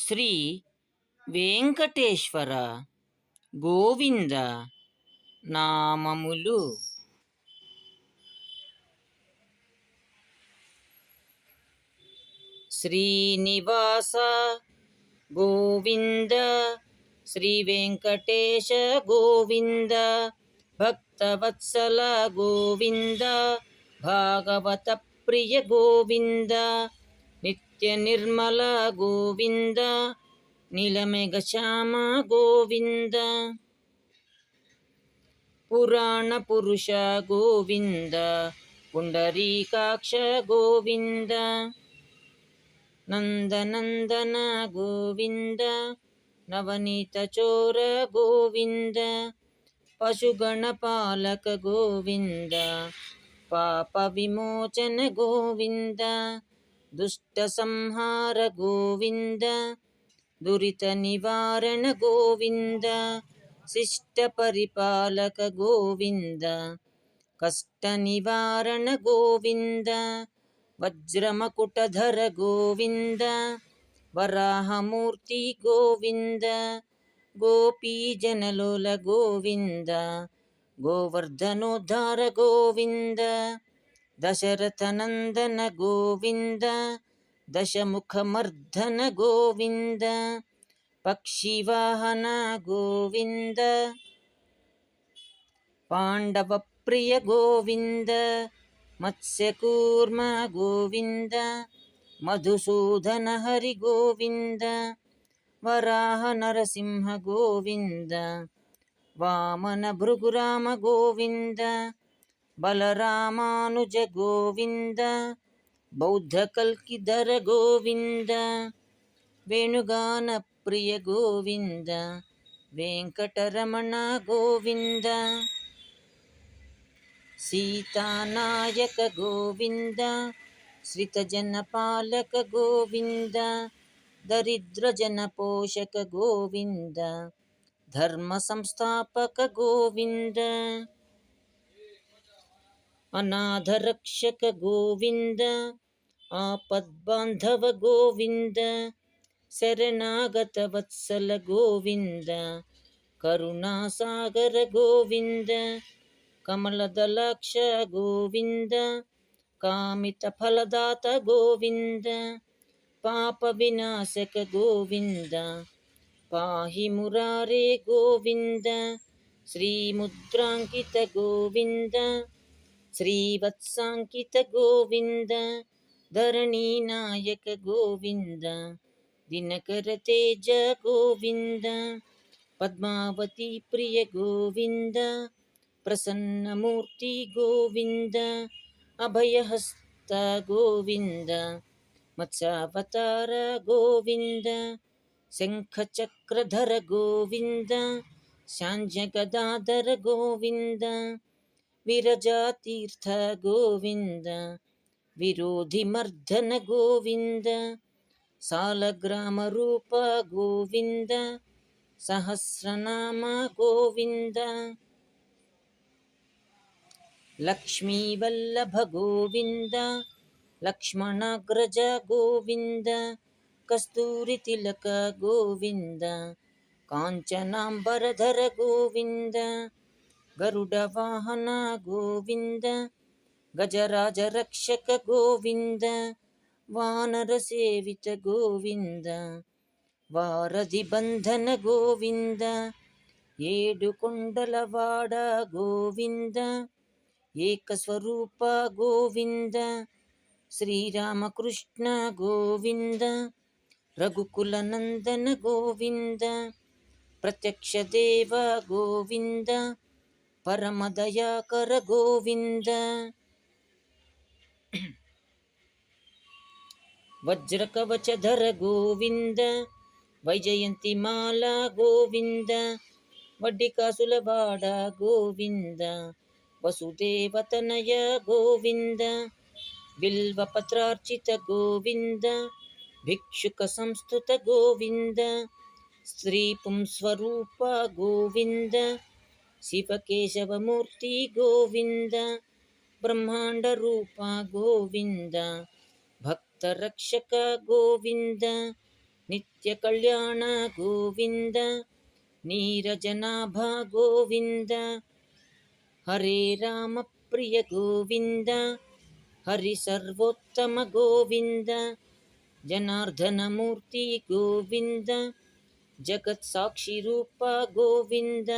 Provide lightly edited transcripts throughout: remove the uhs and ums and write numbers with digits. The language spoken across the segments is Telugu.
శ్రీ వెంకటేశ్వర గోవింద నామములు. శ్రీనివాస గోవింద, శ్రీ వెంకటేశ గోవింద, భక్తవత్సల గోవింద, భాగవత ప్రియ గోవింద, నిత్య నిర్మల గోవింద, నీలమేఘ శ్యామ గోవింద, పురాణ పురుష గోవింద, పుండరీకాక్ష గోవింద, నందనందన గోవింద, నవనీత చోర గోవింద, పశుగణ పాలక గోవింద, పాప విమోచన గోవింద, దుష్ట సంహార గోవింద, దురిత నివారణ గోవింద, శిష్ట పరిపాలక గోవింద, కష్ట నివారణ గోవింద, వజ్రమకుటధర గోవింద, వరాహమూర్తి గోవింద, గోపీజనలోల గోవింద, గోవర్ధనోద్ధార గోవింద, దశరథనందన గోవింద, దశముఖమర్ధన గోవింద, పక్షివాహన గోవింద, పాండవ ప్రియ గోవింద, మత్స్యకూర్మ గోవింద, మధుసూదన హరి గోవింద, వరాహ నరసింహ గోవింద, వామన భృగురామ గోవింద, బలరామానుజ గోవింద, బౌద్ధ కల్కిధర గోవింద, వేణుగాన ప్రియ గోవింద, వెంకటరమణ గోవింద, సీతానాయక గోవింద, శ్రితజన పాలక గోవింద, దరిద్ర జన పోషక గోవింద, ధర్మ సంస్థాపక గోవింద, అనాథ రక్షక గోవింద, ఆపద్బాంధవ గోవింద, శరణాగత వత్సల గోవింద, కరుణాసాగర గోవింద, కమలదలాక్ష గోవింద, కామిత ఫలదాత గోవింద, పాప వినాశక గోవింద, పాహి మురారే గోవింద, శ్రీముద్రాంకిత గోవింద, శ్రీవత్సాంకిత గోవింద, ధరణీనాయక గోవింద, దినకర తేజ గోవింద, పద్మావతి ప్రియ గోవింద, ప్రసన్నమూర్తి గోవింద, అభయహస్త గోవింద, మత్స్యావతార గోవింద, శంఖచక్రధర గోవింద, శాంజగదాధర గోవింద, విరజాతీర్థ గోవింద, విరోధిమర్ధన గోవింద, సాలగ్రామ రూప గోవింద, సహస్రనామ గోవింద, లక్ష్మీవల్లభ గోవింద, లక్ష్మణాగ్రజ గోవింద, కస్తూరి తిలక గోవింద, కాంచనాంబరధర గోవింద, గరుడ వాహన గోవింద, గజరాజ రక్షక గోవింద, వానర సేవిత గోవింద, వారధి బంధన గోవింద, ఏడు కొండలవాడ గోవింద, ఏకస్వరూప గోవింద, శ్రీరామకృష్ణ గోవింద, రఘుకుల నందన గోవింద, ప్రత్యక్ష దేవ గోవింద, పరమదయాకర గోవింద, వజ్రకవచధర గోవింద, వైజయంతి మాల గోవింద, వడ్డికాసులవాడ గోవింద, వసుదేవతనయ గోవింద, బిల్వపత్రార్చిత గోవింద, భిక్షుక సంస్థుత గోవింద, స్త్రీ పుంస్వరూప గోవింద, శివకేశవమూర్తి గోవింద, బ్రహ్మాండ రూప గోవింద, భక్తరక్షక గోవింద, ನಿತ್ಯ ಕಲ್ಯಾಣ ಗೋವಿಂದ ನೀರಜನಾಭ ಗೋವಿಂದ ಹರೇ ರಾಮ ಪ್ರಿಯ ಗೋವಿಂದ ಹರಿ ಸರ್ವೋತ್ತಮ ಗೋವಿಂದ ಜನಾರ್ದನ ಮೂರ್ತಿ ಗೋವಿಂದ ಜಗತ್ ಸಾಕ್ಷಿ ರೂಪ ಗೋವಿಂದ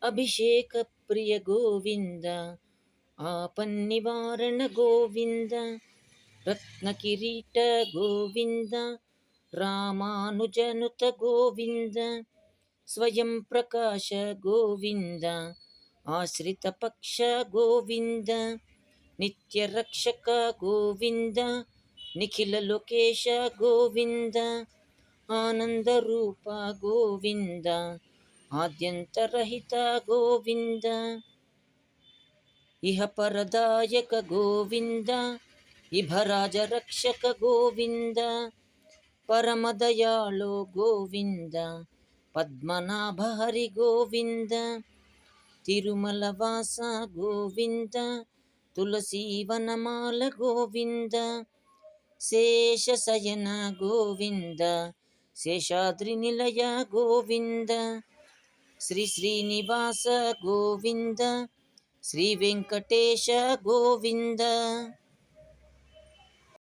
ಅಭಿಷೇಕ ಪ್ರಿಯ ಗೋವಿಂದ ಆಪನ್ನಿವಾರಣ ಗೋವಿಂದ ರತ್ನ ಕಿರೀಟ ಗೋವಿಂದ ರಾಮಾನುಜನುತ ಗೋವಿಂದ ಸ್ವಯಂ ಪ್ರಕಾಶ ಗೋವಿಂದ ಆಶ್ರಿತ ಪಕ್ಷ ಗೋವಿಂದ ನಿತ್ಯ ರಕ್ಷಕ ಗೋವಿಂದ ನಿಖಿಲ ಲೋಕೇಶ ಗೋವಿಂದ ಆನಂದ ರೂಪ ಗೋವಿಂದ ಆದ್ಯಂತರಹಿತ ಗೋವಿಂದ ಇಹ ಪರದಾಯಕ ಗೋವಿಂದ ಇಭರಾಜ ರಕ್ಷಕ ಗೋವಿಂದ ಪರಮದಯಾಳೋ ಗೋವಿಂದ ಪದ್ಮನಾಭ ಹರಿ ಗೋವಿಂದ ತಿರುಮಲ ವಾಸ ಗೋವಿಂದ ತುಳಸೀವನಮಾಲ ಗೋವಿಂದ ಶೇಷಶಯನ ಗೋವಿಂದ ಶೇಷಾದ್ರಿ ನಿಲಯ ಗೋವಿಂದ ಶ್ರೀ ಶ್ರೀನಿವಾಸ ಗೋವಿಂದ ಶ್ರೀ ವೆಂಕಟೇಶ ಗೋವಿಂದ